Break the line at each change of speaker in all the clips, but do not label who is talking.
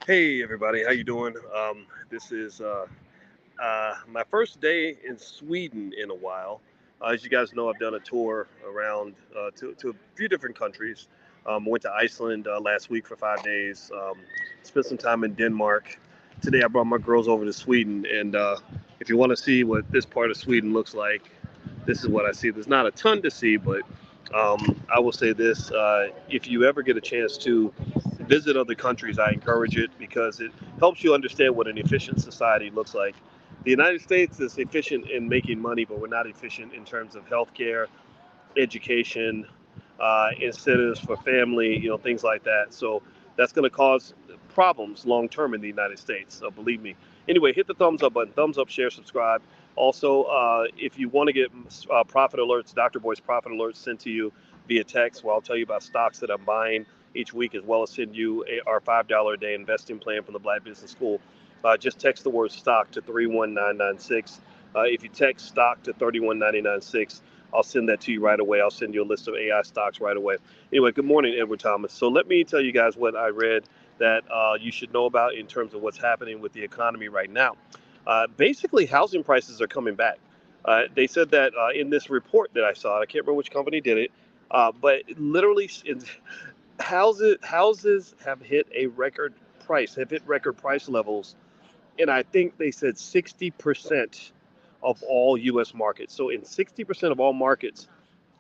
Hey everybody, how you doing? This is my first day in Sweden in a while. As you guys know, I've done a tour around to a few different countries. Went to Iceland last week for 5 days. Spent some time in Denmark. Today I brought my girls over to Sweden, and if you want to see what this part of Sweden looks like, this is what I see. There's not a ton to see, but I will say this: if you ever get a chance to visit other countries, I encourage it because it helps you understand what an efficient society looks like. The United States is efficient in making money, but we're not efficient in terms of healthcare, education, incentives for family, things like that. So that's going to cause problems long term in the United States. So believe me. Anyway, hit the thumbs up button, thumbs up, share, subscribe. Also, if you want to get profit alerts, Dr. Boyce profit alerts sent to you via text, where I'll tell you about stocks that I'm buying each week, as well as send you our $5 a day investing plan from the Black Business School. Just text the word stock to 31996. If you text stock to 31996, I'll send that to you right away. I'll send you a list of AI stocks right away. Anyway, good morning, Edward Thomas. So let me tell you guys what I read that you should know about in terms of what's happening with the economy right now. Basically, housing prices are coming back. They said that in this report that I saw, I can't remember which company did it, but literally, houses have hit a record price, have hit record price levels, and I think they said 60% of all U.S. markets. So in 60% of all markets,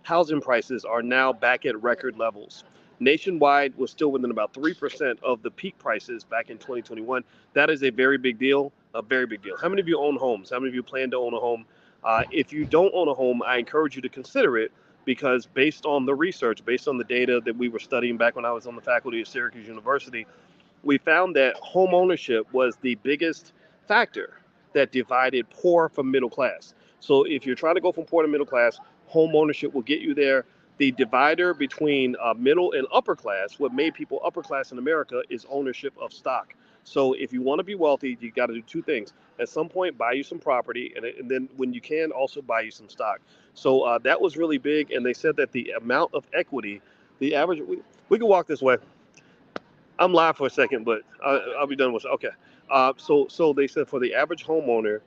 housing prices are now back at record levels. Nationwide was still within about 3% of the peak prices back in 2021. That is a very big deal, a very big deal. How many of you own homes? How many of you plan to own a home? If you don't own a home, I encourage you to consider it because based on the research, based on the data that we were studying back when I was on the faculty of Syracuse University, we found that home ownership was the biggest factor that divided poor from middle class. So if you're trying to go from poor to middle class, home ownership will get you there. The divider between middle and upper class, what made people upper class in America, is ownership of stock. So if you want to be wealthy, you got to do two things. At some point, buy you some property, and then when you can, also buy you some stock. So that was really big, and they said that the amount of equity, the average, we can walk this way. I'm live for a second, but I'll be done with it. Okay. So they said for the average homeowner,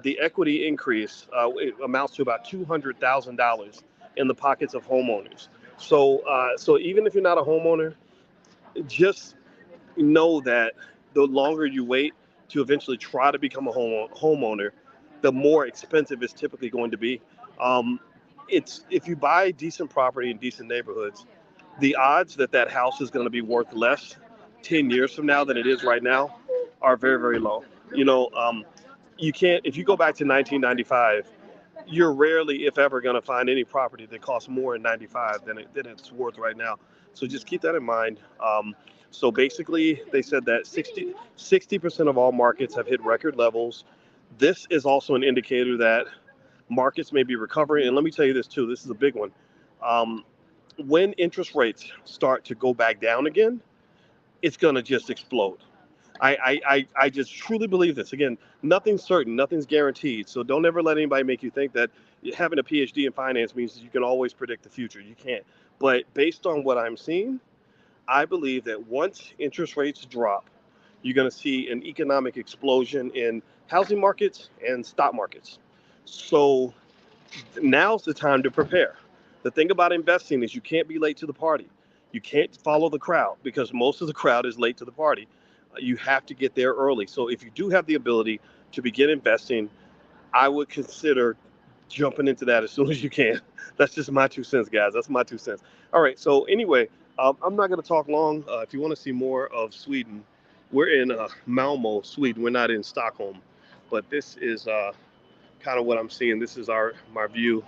the equity increase it amounts to about $200,000 in the pockets of homeowners. So even if you're not a homeowner, just know that the longer you wait to eventually try to become a homeowner, the more expensive it's typically going to be. Um, it's if you buy decent property in decent neighborhoods, the odds that that house is going to be worth less 10 years from now than it is right now are very, very low. You can't, if you go back to 1995, you're rarely, if ever, going to find any property that costs more in 95 than it's worth right now. So just keep that in mind. So basically, they said that 60% of all markets have hit record levels. This is also an indicator that markets may be recovering. And let me tell you this too, this is a big one. Um, when interest rates start to go back down again, it's going to just explode. I just truly believe this. Again, nothing's certain, nothing's guaranteed. So don't ever let anybody make you think that having a PhD in finance means you can always predict the future. You can't. But based on what I'm seeing, I believe that once interest rates drop, you're going to see an economic explosion in housing markets and stock markets. So now's the time to prepare. The thing about investing is you can't be late to the party. You can't follow the crowd because most of the crowd is late to the party. You have to get there early. So if you do have the ability to begin investing, I would consider jumping into that as soon as you can. That's just my 2 cents, guys. That's my 2 cents. All right. So anyway, I'm not going to talk long. If you want to see more of Sweden, we're in Malmo, Sweden. We're not in Stockholm, but this is kind of what I'm seeing. This is our my view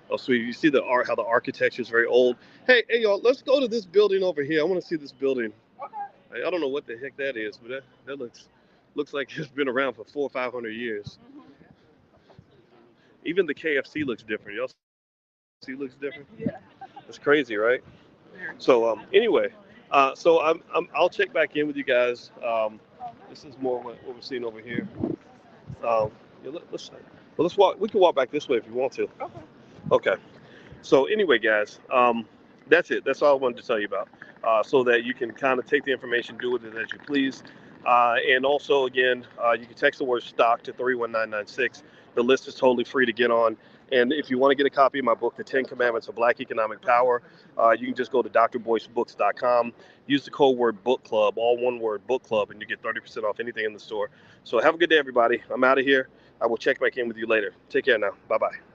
of Sweden. You see the art, how the architecture is very old. Hey, y'all, let's go to this building over here. I want to see this building. I don't know what the heck that is, but that looks like it's been around for 400 or 500 years. Even the KFC looks different. Y'all see the KFC looks different? It's crazy, right? So anyway, I'll check back in with you guys. This is more what we're seeing over here. Yeah, let's walk. We can walk back this way if you want to. Okay. So anyway, guys, that's it. That's all I wanted to tell you about. so that you can kind of take the information, do with it as you please. And also, again, you can text the word stock to 31996. The list is totally free to get on. And if you want to get a copy of my book, The 10 Commandments of Black Economic Power, you can just go to drboycebooks.com. Use the code word book club, all one word, book club, and you get 30% off anything in the store. So have a good day, everybody. I'm out of here. I will check back in with you later. Take care now. Bye-bye.